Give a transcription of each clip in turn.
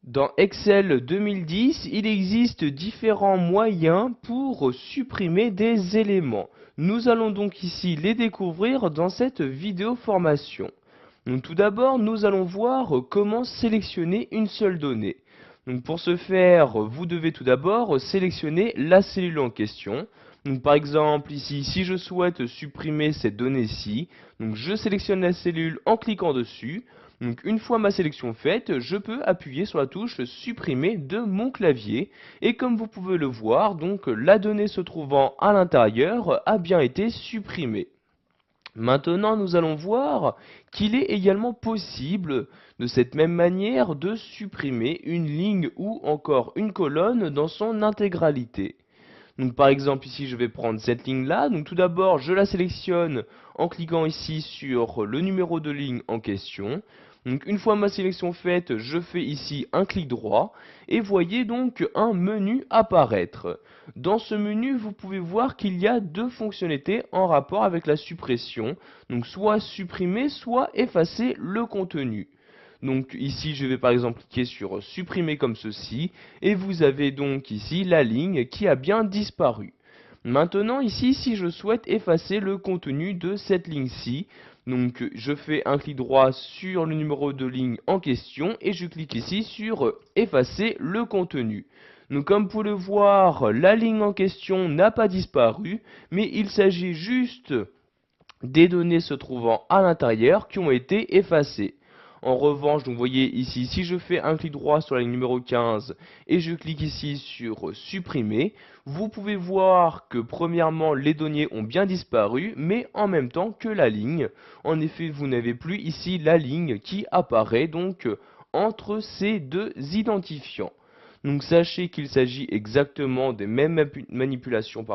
Dans Excel 2010, il existe différents moyens pour supprimer des éléments. Nous allons donc ici les découvrir dans cette vidéo formation. Donc tout d'abord, nous allons voir comment sélectionner une seule donnée. Donc pour ce faire, vous devez tout d'abord sélectionner la cellule en question. Donc par exemple ici, si je souhaite supprimer cette donnée-ci, donc je sélectionne la cellule en cliquant dessus. Donc une fois ma sélection faite, je peux appuyer sur la touche supprimer de mon clavier. Et comme vous pouvez le voir, donc la donnée se trouvant à l'intérieur a bien été supprimée. Maintenant, nous allons voir qu'il est également possible, de cette même manière, de supprimer une ligne ou encore une colonne dans son intégralité. Donc par exemple ici je vais prendre cette ligne là, donc tout d'abord je la sélectionne en cliquant ici sur le numéro de ligne en question. Donc une fois ma sélection faite, je fais ici un clic droit et voyez donc un menu apparaître. Dans ce menu, vous pouvez voir qu'il y a deux fonctionnalités en rapport avec la suppression, donc soit supprimer, soit effacer le contenu. Donc ici, je vais par exemple cliquer sur supprimer comme ceci, et vous avez donc ici la ligne qui a bien disparu. Maintenant ici, si je souhaite effacer le contenu de cette ligne-ci, donc je fais un clic droit sur le numéro de ligne en question et je clique ici sur effacer le contenu. Donc comme vous pouvez le voir, la ligne en question n'a pas disparu, mais il s'agit juste des données se trouvant à l'intérieur qui ont été effacées. En revanche, donc vous voyez ici, si je fais un clic droit sur la ligne numéro 15 et je clique ici sur supprimer, vous pouvez voir que premièrement les données ont bien disparu, mais en même temps que la ligne. En effet, vous n'avez plus ici la ligne qui apparaît donc entre ces deux identifiants. Donc sachez qu'il s'agit exactement des mêmes manipulations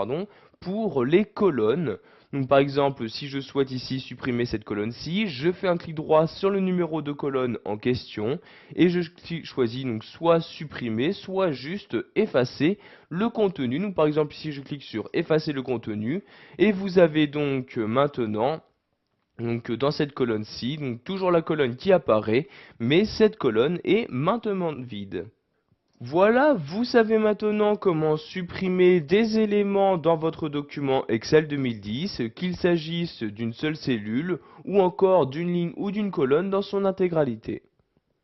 pour les colonnes. Donc par exemple, si je souhaite ici supprimer cette colonne-ci, je fais un clic droit sur le numéro de colonne en question et je choisis donc soit supprimer, soit juste effacer le contenu. Donc par exemple ici je clique sur effacer le contenu et vous avez donc maintenant dans cette colonne-ci, donc toujours la colonne qui apparaît, mais cette colonne est maintenant vide. Voilà, vous savez maintenant comment supprimer des éléments dans votre document Excel 2010, qu'il s'agisse d'une seule cellule ou encore d'une ligne ou d'une colonne dans son intégralité.